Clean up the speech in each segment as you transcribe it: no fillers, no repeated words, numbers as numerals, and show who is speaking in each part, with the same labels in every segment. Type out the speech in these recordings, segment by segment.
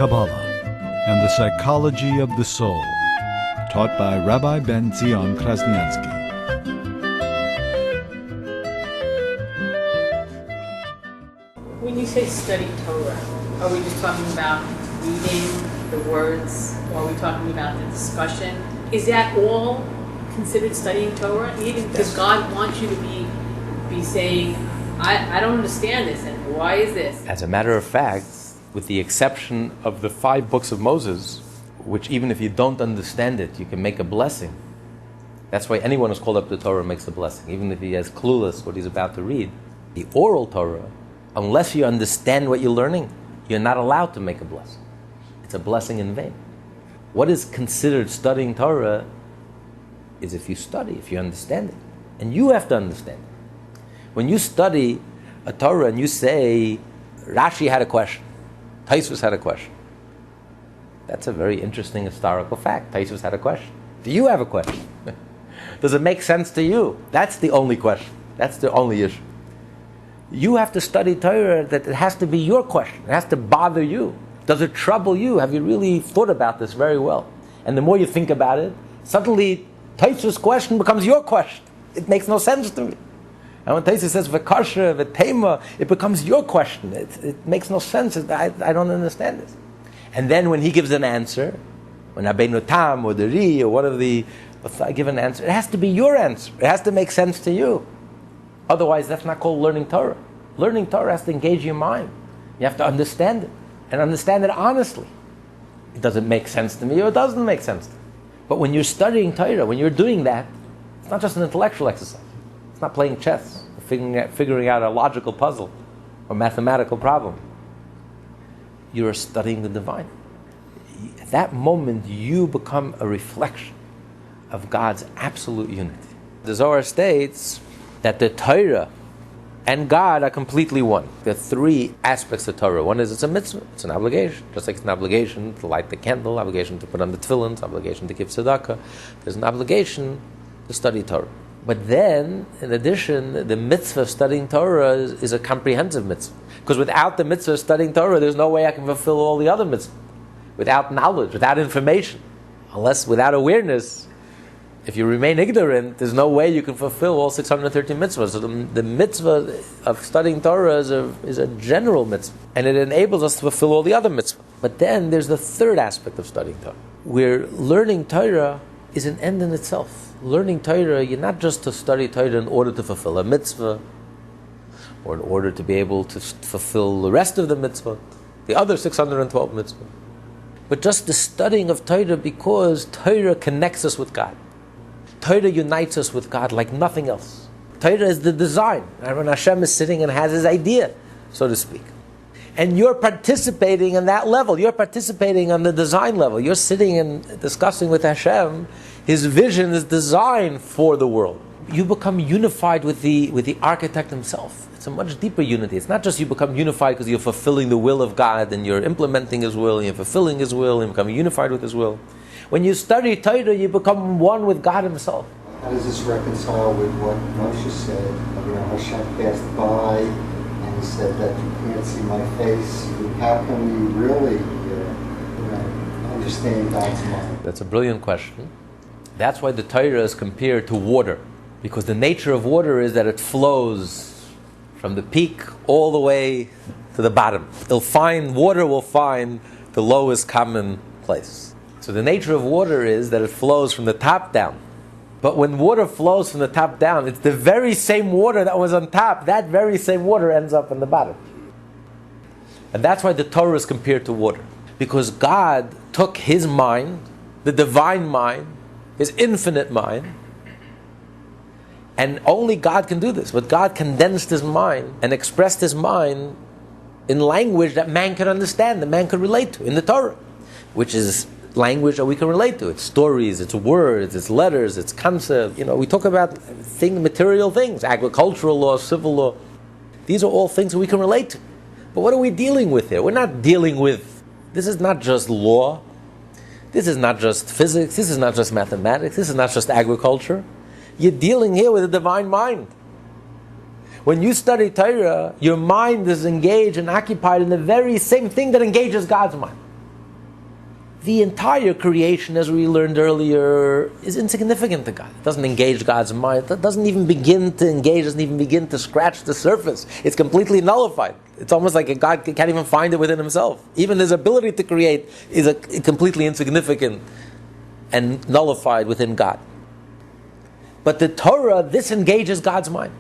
Speaker 1: Kabbalah, and the psychology of the soul, taught by Rabbi Tzion Krasnianski.
Speaker 2: When you say study Torah, are we just talking about reading the words, or are we talking about the discussion? Is that all considered studying Torah? Even because God wants you to be saying, I don't understand this, and why is this?
Speaker 3: As a matter of fact, with the exception of the 5 books of Moses, which even if you don't understand it, you can make a blessing. That's why anyone who's called up to Torah makes a blessing, even if he has clueless what he's about to read. The oral Torah, unless you understand what you're learning, you're not allowed to make a blessing. It's a blessing in vain. What is considered studying Torah is if you study, if you understand it. And you have to understand it. When you study a Torah and you say, Rashi had a question, Tosfos had a question, that's a very interesting historical fact. Tosfos had a question. Do you have a question? Does it make sense to you? That's the only question. That's the only issue. You have to study Torah that it has to be your question. It has to bother you. Does it trouble you? Have you really thought about this very well? And the more you think about it, suddenly Tosfos' question becomes your question. It makes no sense to me. And when Tosfos says v'kasher, v'tema, it becomes your question. It makes no sense. I don't understand this. And then when he gives an answer, when Rabbeinu Tam or the Ri or one of the give an answer, it has to be your answer. It has to make sense to you. Otherwise, that's not called learning Torah. Learning Torah has to engage your mind. You have to understand it, and understand it honestly. It doesn't make sense to me, or it doesn't make sense to me. But when you're studying Torah, when you're doing that, it's not just an intellectual exercise. It's not playing chess, or figuring out a logical puzzle, or mathematical problem. You're studying the divine. At that moment, you become a reflection of God's absolute unity. The Zohar states that the Torah and God are completely one. There are 3 aspects of Torah. One is it's a mitzvah, it's an obligation. Just like it's an obligation to light the candle, obligation to put on the tefillin, it's an obligation to give tzedakah. There's an obligation to study Torah. But then, in addition, the mitzvah of studying Torah is a comprehensive mitzvah. Because without the mitzvah of studying Torah, there's no way I can fulfill all the other mitzvahs. Without knowledge, without information, without awareness, if you remain ignorant, there's no way you can fulfill all 613 mitzvahs. So the mitzvah of studying Torah is a general mitzvah. And it enables us to fulfill all the other mitzvahs. But then there's the 3rd aspect of studying Torah, where learning Torah is an end in itself. Learning Torah, you're not just to study Torah in order to fulfill a mitzvah, or in order to be able to fulfill the rest of the mitzvah, the other 612 mitzvahs. But just the studying of Torah because Torah connects us with God. Torah unites us with God like nothing else. Torah is the design. And when Hashem is sitting and has his idea, so to speak. And you're participating in that level. You're participating on the design level. You're sitting and discussing with Hashem. His vision is designed for the world. You become unified with the architect himself. It's a much deeper unity. It's not just you become unified because you're fulfilling the will of God and you're implementing his will, and you're fulfilling his will, and becoming unified with his will. When you study Torah, you become one with God himself.
Speaker 4: How does this reconcile with what Moshe said? Hashem passed by and he said that you can't see my face. How can we really understand God's mind?
Speaker 3: That's a brilliant question. That's why the Torah is compared to water. Because the nature of water is that it flows from the peak all the way to the bottom. Water will find the lowest common place. So the nature of water is that it flows from the top down. But when water flows from the top down, it's the very same water that was on top. That very same water ends up in the bottom. And that's why the Torah is compared to water. Because God took his mind, the divine mind, his infinite mind, and only God can do this. But God condensed his mind and expressed his mind in language that man could understand, that man could relate to, in the Torah, which is language that we can relate to. It's stories, it's words, it's letters, it's concepts. We talk about material things, agricultural law, civil law. These are all things that we can relate to. But what are we dealing with here? We're not dealing with, this is not just law, this is not just physics, this is not just mathematics, this is not just agriculture. You're dealing here with a divine mind. When you study Torah, your mind is engaged and occupied in the very same thing that engages God's mind. the entire creation, as we learned earlier, is insignificant to God. It doesn't engage God's mind. It doesn't even begin to engage, doesn't even begin to scratch the surface. It's completely nullified. It's almost like God can't even find it within himself. Even his ability to create is completely insignificant and nullified within God. But the Torah, this engages God's mind.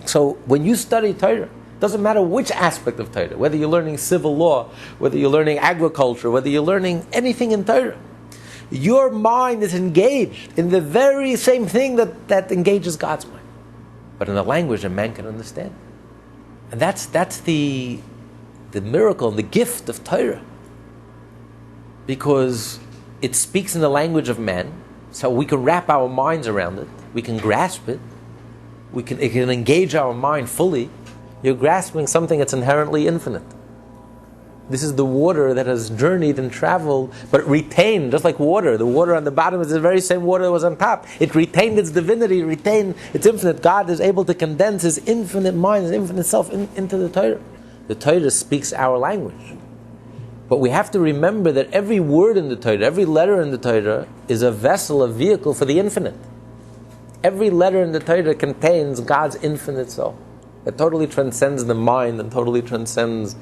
Speaker 3: So when you study Torah, doesn't matter which aspect of Torah, whether you're learning civil law, whether you're learning agriculture, whether you're learning anything in Torah, your mind is engaged in the very same thing that engages God's mind, but in a language that man can understand. And that's the miracle and the gift of Torah, because it speaks in the language of man, so we can wrap our minds around it, we can grasp it, it can engage our mind fully. You're grasping something that's inherently infinite. This is the water that has journeyed and traveled, but retained, just like water. The water on the bottom is the very same water that was on top. It retained its divinity, retained its infinite. God is able to condense his infinite mind, his infinite self into the Torah. The Torah speaks our language. But we have to remember that every word in the Torah, every letter in the Torah is a vessel, a vehicle for the infinite. Every letter in the Torah contains God's infinite self. It totally transcends the mind and totally transcends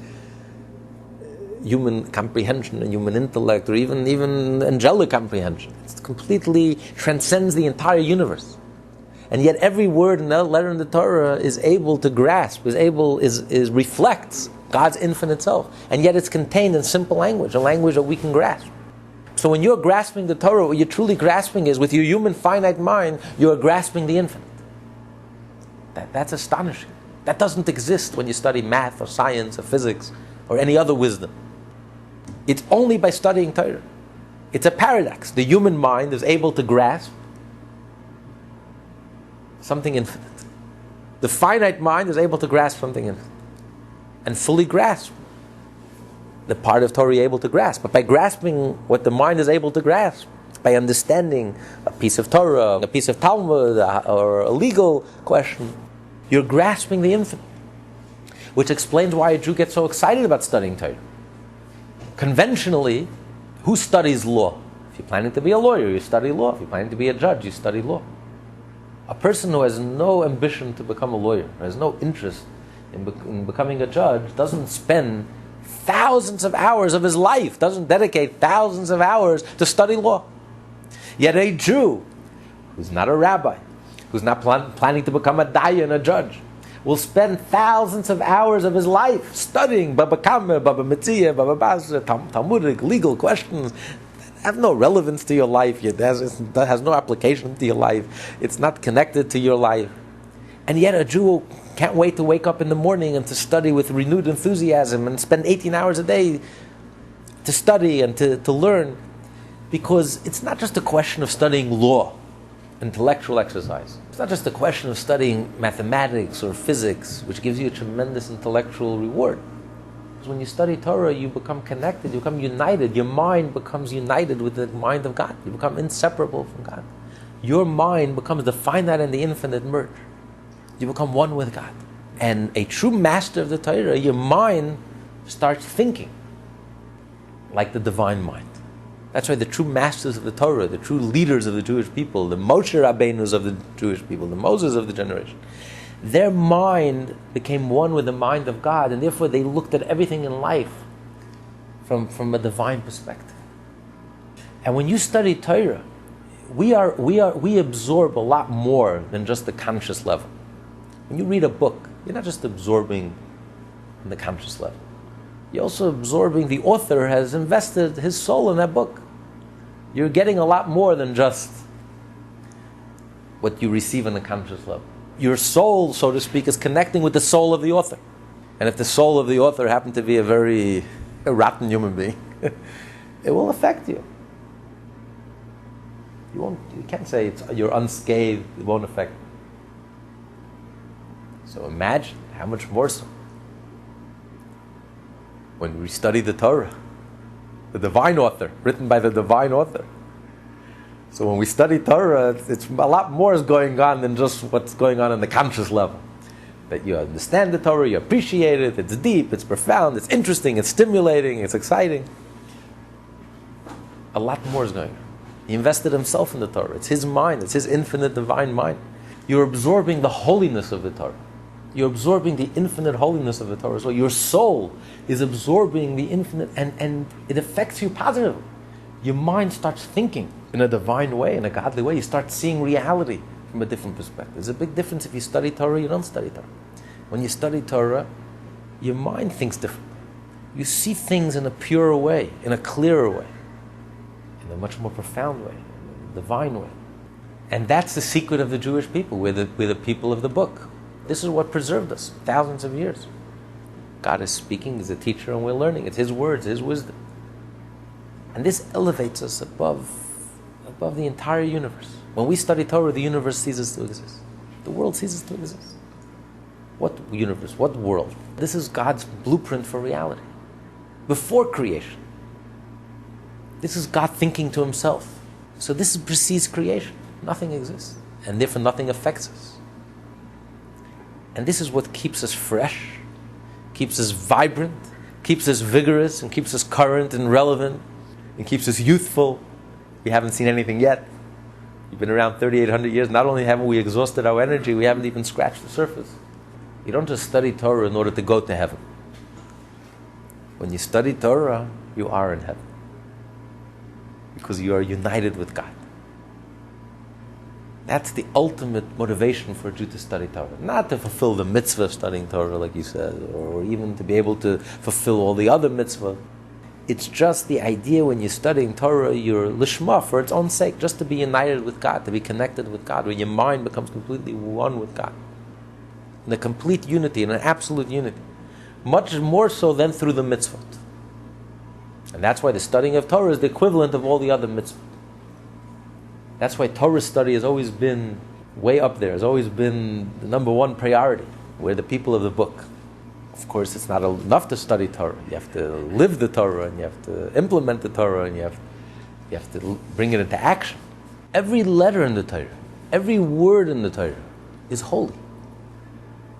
Speaker 3: human comprehension and human intellect, or even angelic comprehension. It completely transcends the entire universe. And yet every word in that letter in the Torah is able to grasp, reflects God's infinite self. And yet it's contained in simple language, a language that we can grasp. So when you're grasping the Torah, what you're truly grasping is, with your human finite mind, you are grasping the infinite. That's astonishing. That doesn't exist when you study math or science or physics or any other wisdom. It's only by studying Torah. It's a paradox. The human mind is able to grasp something infinite. The finite mind is able to grasp something infinite and fully grasp the part of Torah you're able to grasp. But by grasping what the mind is able to grasp, by understanding a piece of Torah, a piece of Talmud, or a legal question, you're grasping the infinite, which explains why a Jew gets so excited about studying Torah. Conventionally, who studies law? If you're planning to be a lawyer, you study law. If you're planning to be a judge, you study law. A person who has no ambition to become a lawyer, or has no interest in becoming a judge, doesn't spend thousands of hours of his life, doesn't dedicate thousands of hours to study law. Yet a Jew who's not a rabbi, who's not planning to become a dayan, a judge, will spend thousands of hours of his life studying Baba Kama, Baba Metzia, Baba Basra, Talmudic, legal questions that have no relevance to your life. It has no application to your life. It's not connected to your life. And yet a Jew can't wait to wake up in the morning and to study with renewed enthusiasm and spend 18 hours a day to study and to learn, because it's not just a question of studying law, intellectual exercise. It's not just a question of studying mathematics or physics, which gives you a tremendous intellectual reward. Because when you study Torah, you become connected, you become united. Your mind becomes united with the mind of God. You become inseparable from God. Your mind becomes the finite and the infinite merge. You become one with God. And a true master of the Torah, your mind starts thinking like the divine mind. That's why the true masters of the Torah, the true leaders of the Jewish people, the Moshe Rabbeinus of the Jewish people, the Moses of the generation, their mind became one with the mind of God, and therefore they looked at everything in life from a divine perspective. And when you study Torah, we absorb a lot more than just the conscious level. When you read a book, you're not just absorbing on the conscious level. You're also absorbing, the author has invested his soul in that book. You're getting a lot more than just what you receive on the conscious level. Your soul, so to speak, is connecting with the soul of the author. And if the soul of the author happened to be a very rotten human being, it will affect you. You can't say you're unscathed, it won't affect you. So imagine how much more so when we study the Torah, the divine author, written by the divine author. So when we study Torah, it's a lot more is going on than just what's going on the conscious level. That you understand the Torah, you appreciate it, it's deep, it's profound, it's interesting, it's stimulating, it's exciting. A lot more is going on. He invested himself in the Torah. It's his mind. It's his infinite divine mind. You're absorbing the holiness of the Torah. You're absorbing the infinite holiness of the Torah. So your soul is absorbing the infinite, and it affects you positively. Your mind starts thinking in a divine way, in a godly way. You start seeing reality from a different perspective. There's a big difference if you study Torah, you don't study Torah. When you study Torah, your mind thinks differently. You see things in a purer way, in a clearer way, in a much more profound way, in a divine way. And that's the secret of the Jewish people. We're the people of the book. This is what preserved us thousands of years. God is speaking, He's a teacher, and we're learning. It's His words, His wisdom. And this elevates us above the entire universe. When we study Torah, the universe ceases to exist. The world ceases to exist. What universe? What world? This is God's blueprint for reality. Before creation. This is God thinking to Himself. So this precedes creation. Nothing exists. And therefore nothing affects us. And this is what keeps us fresh, keeps us vibrant, keeps us vigorous, and keeps us current and relevant, and keeps us youthful. We haven't seen anything yet. We've been around 3,800 years. Not only haven't we exhausted our energy, we haven't even scratched the surface. You don't just study Torah in order to go to heaven. When you study Torah, you are in heaven. Because you are united with God. That's the ultimate motivation for a Jew to study Torah. Not to fulfill the mitzvah of studying Torah, like you said, or even to be able to fulfill all the other mitzvah. It's just the idea when you're studying Torah, you're lishma, for its own sake, just to be united with God, to be connected with God, where your mind becomes completely one with God. In a complete unity, in an absolute unity. Much more so than through the mitzvot. And that's why the studying of Torah is the equivalent of all the other mitzvot. That's why Torah study has always been way up there, has always been the number one priority. We're the people of the book. Of course, it's not enough to study Torah. You have to live the Torah, and you have to implement the Torah, and you have to bring it into action. Every letter in the Torah, every word in the Torah is holy.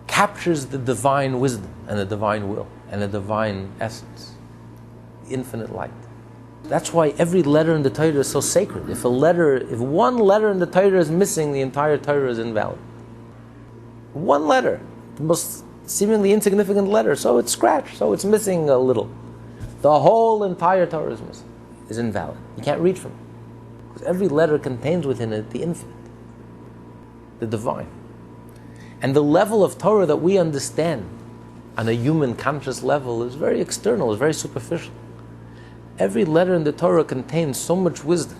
Speaker 3: Captures the divine wisdom and the divine will and the divine essence, the infinite light. That's why every letter in the Torah is so sacred. If one letter in the Torah is missing, the entire Torah is invalid. One letter, the most seemingly insignificant letter, so it's scratched, so it's missing a little. The whole entire Torah is missing, is invalid. You can't read from it. Because every letter contains within it the infinite, the divine. And the level of Torah that we understand on a human conscious level is very external, is very superficial. Every letter in the Torah contains so much wisdom,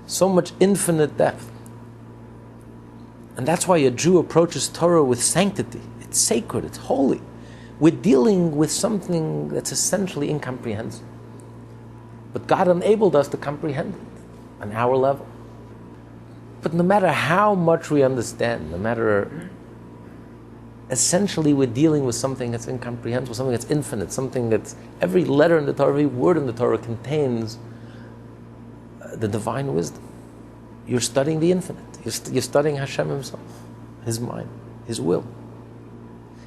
Speaker 3: so much infinite depth. And that's why a Jew approaches Torah with sanctity. It's sacred, it's holy. We're dealing with something that's essentially incomprehensible. But God enabled us to comprehend it on our level. But no matter how much we understand, no matter... essentially we're dealing with something that's incomprehensible, something that's infinite, something that's... Every letter in the Torah, every word in the Torah contains the divine wisdom. You're studying the infinite. You're studying Hashem Himself, His mind, His will.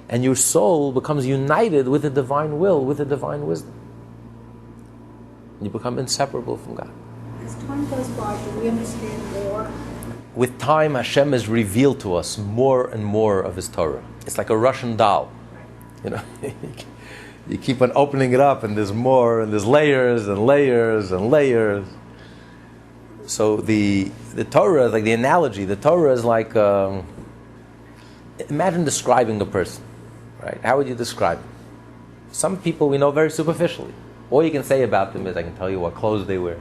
Speaker 3: And your soul becomes united with the divine will, with the divine wisdom. You become inseparable from God.
Speaker 5: As time goes by, do we understand more?
Speaker 3: With time, Hashem has revealed to us more and more of His Torah. It's like a Russian doll. You know, you keep on opening it up, and there's more, and there's layers and layers and layers. So the Torah, like the analogy, the Torah is like, imagine describing a person, right? How would you describe them? Some people we know very superficially. All you can say about them is, I can tell you what clothes they wear.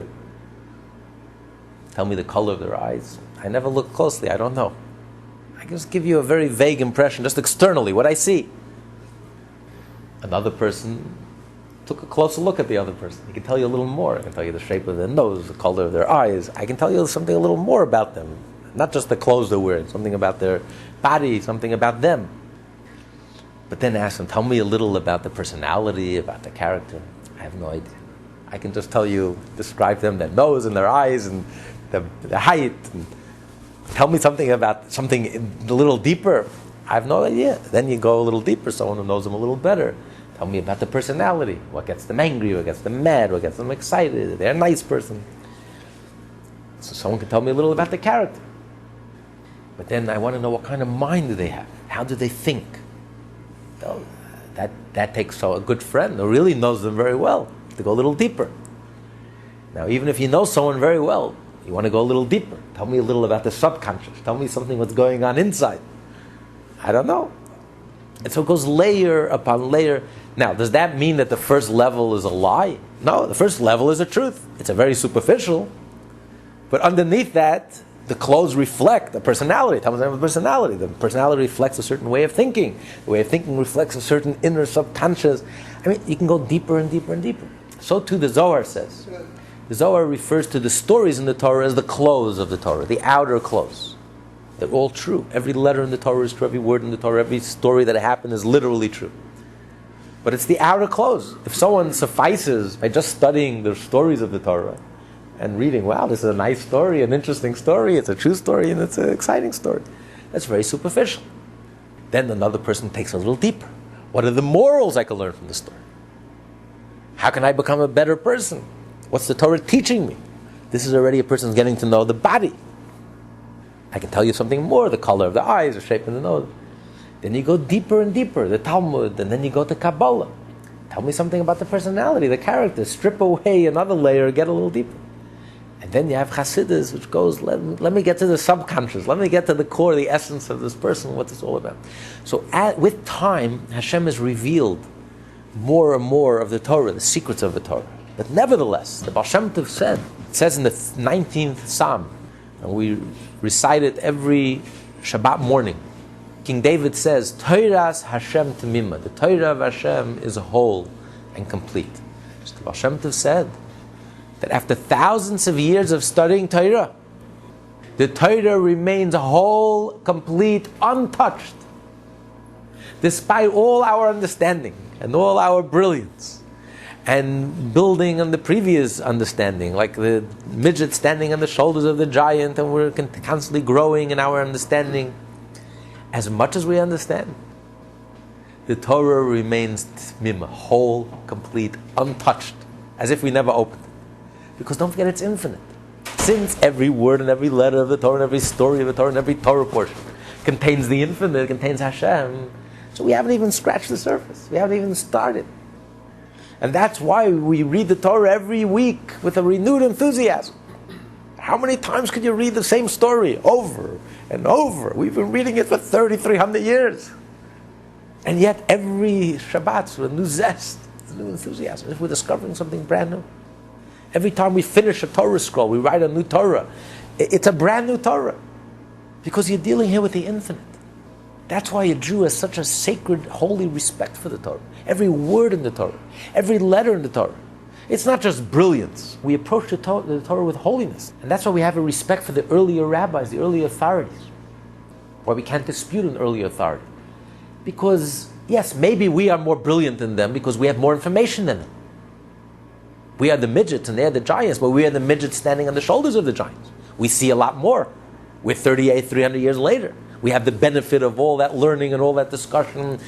Speaker 3: Tell me the color of their eyes. I never look closely, I don't know. I can just give you a very vague impression, just externally, what I see. Another person took a closer look at the other person. He can tell you a little more. I can tell you the shape of their nose, the color of their eyes. I can tell you something a little more about them. Not just the clothes they're wearing, something about their body, something about them. But then ask them, tell me a little about the personality, about the character. I have no idea. I can just tell you, describe them, their nose and their eyes and the height. And tell me something about something a little deeper. I have no idea. Then you go a little deeper, someone who knows them a little better. Tell me about the personality. What gets them angry? What gets them mad? What gets them excited? They're a nice person. So someone can tell me a little about the character. But then I want to know what kind of mind do they have? How do they think? So that takes a good friend who really knows them very well to go a little deeper. Now, even if you know someone very well, you want to go a little deeper. Tell me a little about the subconscious. Tell me something what's going on inside. I don't know. And so it goes layer upon layer. Now, does that mean that the first level is a lie? No, the first level is a truth. It's a very superficial. But underneath that, the clothes reflect a personality. Tell me about personality. The personality reflects a certain way of thinking. The way of thinking reflects a certain inner subconscious. I mean, you can go deeper and deeper and deeper. So too the Zohar says. The Zohar refers to the stories in the Torah as the clothes of the Torah, the outer clothes. They're all true. Every letter in the Torah is true. Every word in the Torah, every story that happened is literally true. But it's the outer clothes. If someone suffices by just studying the stories of the Torah and reading, wow, this is a nice story, an interesting story, it's a true story, and it's an exciting story, that's very superficial. Then another person takes a little deeper. What are the morals I can learn from the story? How can I become a better person? What's the Torah teaching me? This is already a person getting to know the body. I can tell you something more, the color of the eyes, the shape of the nose. Then you go deeper and deeper, the Talmud, and then you go to Kabbalah. Tell me something about the personality, the character. Strip away another layer, get a little deeper. And then you have Chassidus, which goes, let me get to the subconscious, let me get to the core, the essence of this person, what it's all about. So with time, Hashem has revealed more and more of the Torah, the secrets of the Torah. But nevertheless, the Baal Shem Tov said, it says in the 19th Psalm, and we recite it every Shabbat morning. King David says, Torah's Hashem Temimah. The Torah of Hashem is whole and complete. So the Baal Shem Tov said that after thousands of years of studying Torah, the Torah remains whole, complete, untouched. Despite all our understanding and all our brilliance, and building on the previous understanding, like the midget standing on the shoulders of the giant, and we're constantly growing in our understanding. As much as we understand, the Torah remains tmima, whole, complete, untouched, as if we never opened it. Because don't forget, it's infinite. Since every word and every letter of the Torah and every story of the Torah and every Torah portion contains the infinite, it contains Hashem, so we haven't even scratched the surface. We haven't even started. And that's why we read the Torah every week with a renewed enthusiasm. How many times could you read the same story over and over? We've been reading it for 3,300 years. And yet every Shabbat with a new zest, a new enthusiasm, as if we're discovering something brand new. Every time we finish a Torah scroll, we write a new Torah. It's a brand new Torah. Because you're dealing here with the infinite. That's why a Jew has such a sacred, holy respect for the Torah. Every word in the Torah, every letter in the Torah. It's not just brilliance. We approach the Torah with holiness. And that's why we have a respect for the earlier rabbis, the earlier authorities. Why we can't dispute an earlier authority. Because, yes, maybe we are more brilliant than them because we have more information than them. We are the midgets and they are the giants, but we are the midgets standing on the shoulders of the giants. We see a lot more. We're 300 years later. We have the benefit of all that learning and all that discussion.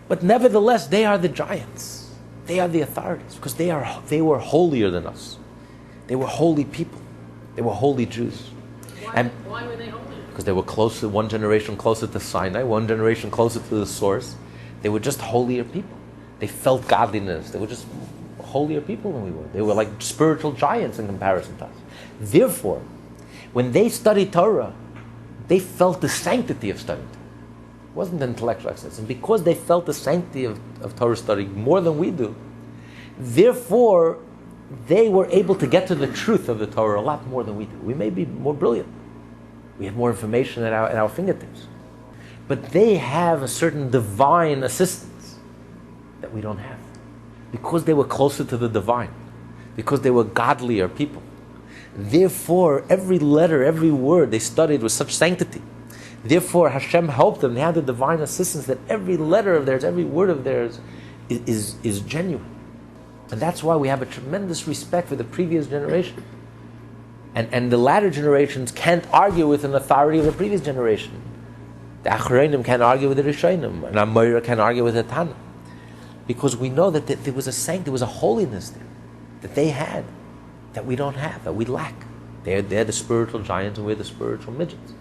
Speaker 3: But nevertheless, they are the giants. They are the authorities because they were holier than us. They were holy people. They were holy Jews.
Speaker 2: Why were they holy?
Speaker 3: Because they were closer, one generation closer to Sinai, one generation closer to the source. They were just holier people. They felt godliness. They were just holier people than we were. They were like spiritual giants in comparison to us. Therefore, when they studied Torah, they felt the sanctity of studying Torah. It wasn't an intellectual exercise. And because they felt the sanctity of Torah study more than we do, therefore, they were able to get to the truth of the Torah a lot more than we do. We may be more brilliant. We have more information at our fingertips. But they have a certain divine assistance that we don't have. Because they were closer to the divine. Because they were godlier people. Therefore, every letter, every word they studied with such sanctity. Therefore, Hashem helped them. They had the divine assistance that every letter of theirs, every word of theirs is genuine. And that's why we have a tremendous respect for the previous generation. And the latter generations can't argue with an authority of the previous generation. The Achreinim can't argue with the Rishonim. And Amoira can't argue with the Tanya. Because we know that there was a sanctity, there was a holiness there that they had, that we don't have, that we lack. They're the spiritual giants and we're the spiritual midgets.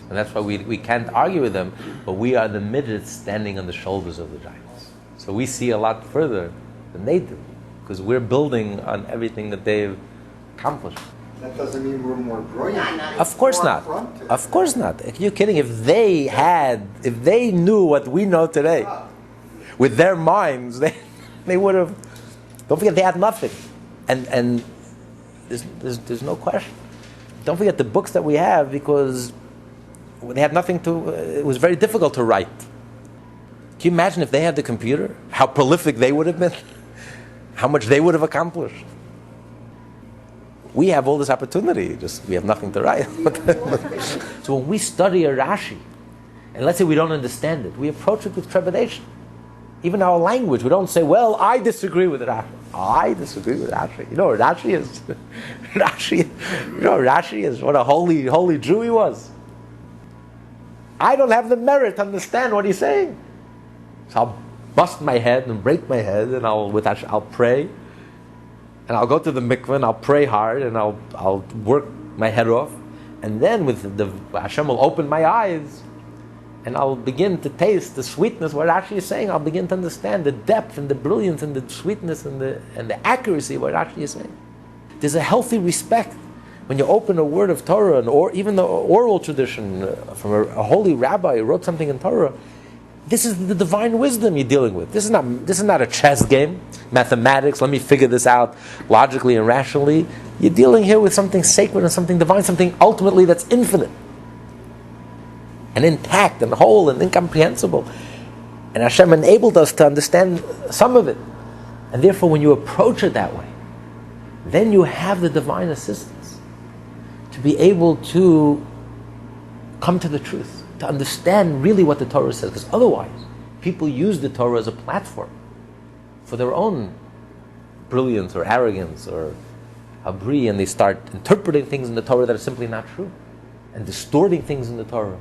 Speaker 3: And that's why we can't argue with them, but we are the midgets standing on the shoulders of the giants. So we see a lot further than they do, because we're building on everything that they've accomplished.
Speaker 4: That doesn't mean we're more brilliant.
Speaker 3: Of course not. Of course not. Are you kidding? If they knew what we know today, with their minds, they would have. Don't forget, they had nothing, and there's no question. Don't forget the books that we have, because they had nothing to. It was very difficult to write. Can you imagine if they had the computer? How prolific they would have been. How much they would have accomplished. We have all this opportunity, just we have nothing to write. So when we study a Rashi, and let's say we don't understand it, we approach it with trepidation. Even our language, we don't say, well, I disagree with Rashi. I disagree with Rashi. You know what Rashi is? Rashi is what a holy Jew he was. I don't have the merit to understand what he's saying. So I'll bust my head and break my head, and I'll pray. And I'll go to the mikveh and I'll pray hard and I'll work my head off, and then Hashem will open my eyes, and I'll begin to taste the sweetness. What Rashi is saying, I'll begin to understand the depth and the brilliance and the sweetness and the accuracy of what Rashi is saying. There's a healthy respect when you open a word of Torah, or even the oral tradition from a holy rabbi who wrote something in Torah. This is the divine wisdom you're dealing with. This is not a chess game, mathematics. Let me figure this out logically and rationally. You're dealing here with something sacred and something divine, something ultimately that's infinite and intact and whole and incomprehensible. And Hashem enabled us to understand some of it. And therefore, when you approach it that way, then you have the divine assistance to be able to come to the truth, to understand really what the Torah says. Because otherwise, people use the Torah as a platform for their own brilliance or arrogance or abri, and they start interpreting things in the Torah that are simply not true, and distorting things in the Torah,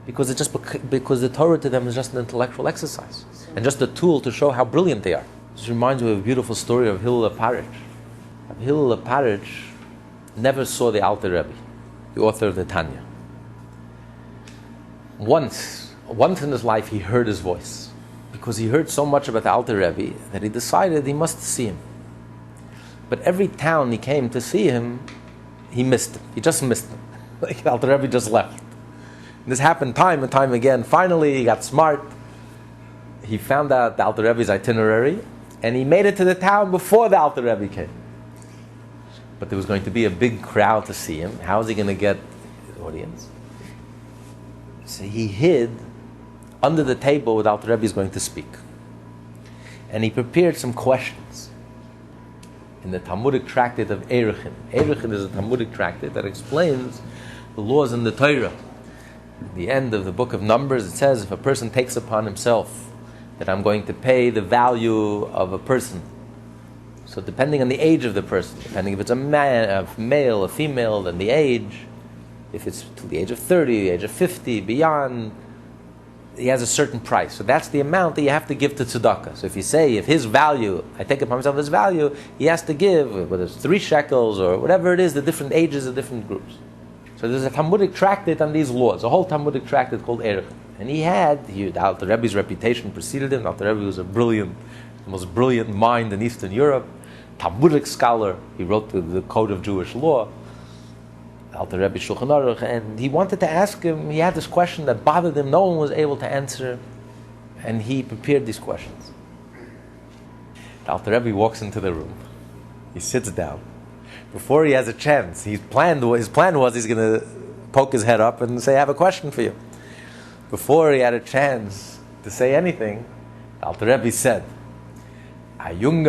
Speaker 3: because the Torah to them is just an intellectual exercise and just a tool to show how brilliant they are. This reminds me of a beautiful story of Hillel Parich. Hillel Parich never saw the Alter Rebbe, the author of the Tanya. Once in his life he heard his voice, because he heard so much about the Alter Rebbe that he decided he must see him. But every town he came to see him, he missed him. He just missed him. Like the Alter Rebbe just left. And this happened time and time again. Finally, he got smart. He found out the Alter Rebbe's itinerary, and he made it to the town before the Alter Rebbe came. But there was going to be a big crowd to see him. How is he going to get his audience? So he hid under the table where the Alter Rebbe is going to speak. And he prepared some questions in the Talmudic tractate of Erechin. Erechin is a Talmudic tractate that explains the laws in the Torah. At the end of the book of Numbers, it says, if a person takes upon himself that I'm going to pay the value of a person. So depending on the age of the person, depending if it's a man, a male, a female, then the age. If it's to the age of 30, the age of 50, beyond, he has a certain price. So that's the amount that you have to give to tzedakah. So if you say, if his value, I take upon myself his value, he has to give, whether it's 3 shekels or whatever it is, the different ages, the different groups. So there's a Talmudic tractate on these laws, a whole Talmudic tractate called Erech. And the Alter Rebbe's reputation preceded him. The Alter Rebbe was the most brilliant mind in Eastern Europe, Talmudic scholar. He wrote the Code of Jewish Law. Alter Rebbe Shulchan Aruch, and he wanted to ask him, he had this question that bothered him, no one was able to answer, and he prepared these questions. The Alter Rebbe walks into the room, he sits down. Before he has a chance, his plan was he's going to poke his head up and say, I have a question for you. Before he had a chance to say anything, the Alter Rebbe said, a young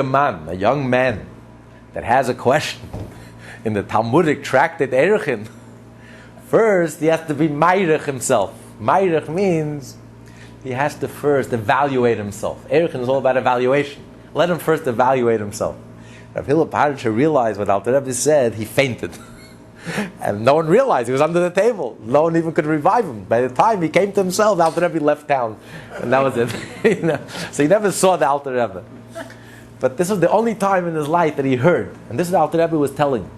Speaker 3: man that has a question in the Talmudic tractate Erechin, first he has to be Meirich himself. Meirich means he has to first evaluate himself. Erechin is all about evaluation. Let him first evaluate himself. Rav Hillel Parich realized what Alter Rebbe said, he fainted. And no one realized he was under the table. No one even could revive him. By the time he came to himself, the Alter Rebbe left town. And that was it. So he never saw the Alter Rebbe. But this was the only time in his life that he heard. And this is what Alter Rebbe was telling him.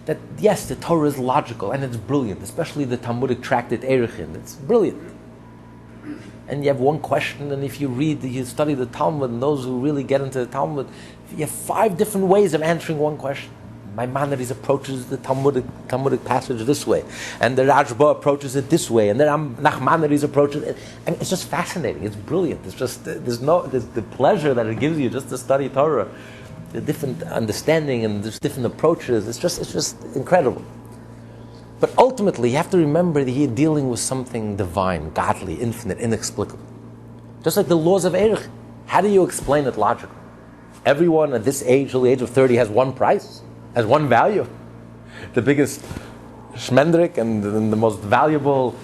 Speaker 3: that yes, the Torah is logical and it's brilliant, especially the Talmudic tractate Erechin. It's brilliant. And you have one question, and if you study the Talmud, and those who really get into the Talmud, you have 5 different ways of answering one question. Maimonides approaches the Talmudic passage this way, and the Rajba approaches it this way, and then Nachmanides approaches it. I mean, it's just fascinating. It's brilliant. It's just there's the pleasure that it gives you just to study Torah, the different understanding and there's different approaches. It's just incredible. But ultimately, you have to remember that you're dealing with something divine, godly, infinite, inexplicable. Just like the laws of Erech. How do you explain it logically? Everyone at this age, till the age of 30, has one price, has one value. The biggest shmendrik and the most valuable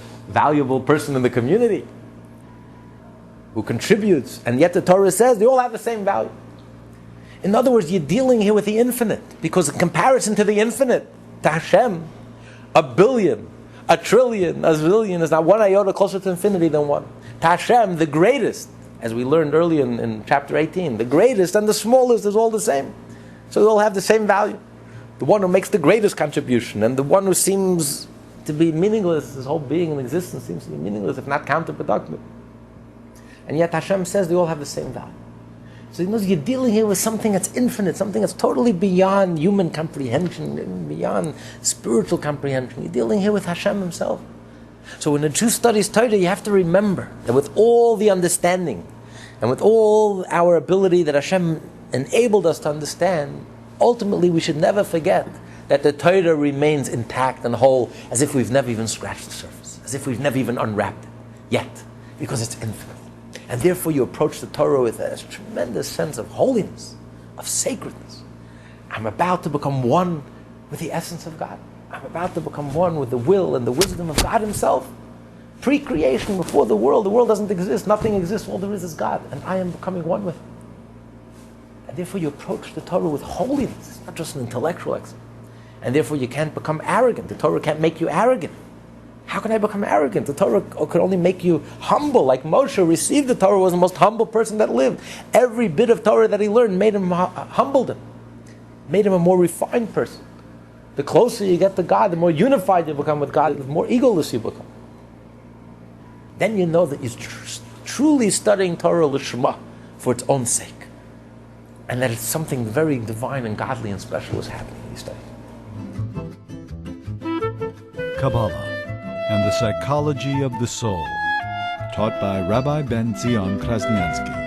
Speaker 3: person in the community who contributes. And yet the Torah says they all have the same value. In other words, you're dealing here with the infinite, because in comparison to the infinite, to Hashem, a billion, a trillion, a zillion is not one iota closer to infinity than one. To Hashem, the greatest, as we learned earlier in chapter 18, the greatest and the smallest is all the same. So they all have the same value. The one who makes the greatest contribution and the one who seems to be meaningless, his whole being and existence seems to be meaningless, if not counterproductive. And yet Hashem says they all have the same value. So you're dealing here with something that's infinite, something that's totally beyond human comprehension, beyond spiritual comprehension. You're dealing here with Hashem Himself. So when a Jew studies Torah, you have to remember that with all the understanding and with all our ability that Hashem enabled us to understand, ultimately we should never forget that the Torah remains intact and whole, as if we've never even scratched the surface, as if we've never even unwrapped it yet, because it's infinite. And therefore you approach the Torah with a tremendous sense of holiness, of sacredness. I'm about to become one with the essence of God. I'm about to become one with the will and the wisdom of God Himself. Pre-creation, before the world doesn't exist, nothing exists, all there is God, and I am becoming one with Him. And therefore you approach the Torah with holiness, not just an intellectual excellence. And therefore you can't become arrogant. The Torah can't make you arrogant. How can I become arrogant? The Torah could only make you humble. Like Moshe received the Torah, was the most humble person that lived. Every bit of Torah that he learned made him humbled him, made him a more refined person. The closer you get to God, the more unified you become with God, the more egoless you become. Then you know that you're truly studying Torah l'shma for its own sake, and that it's something very divine and godly and special is happening when you study.
Speaker 1: Kabbalah and the Psychology of the Soul, taught by Rabbi Tzion Krasnianski.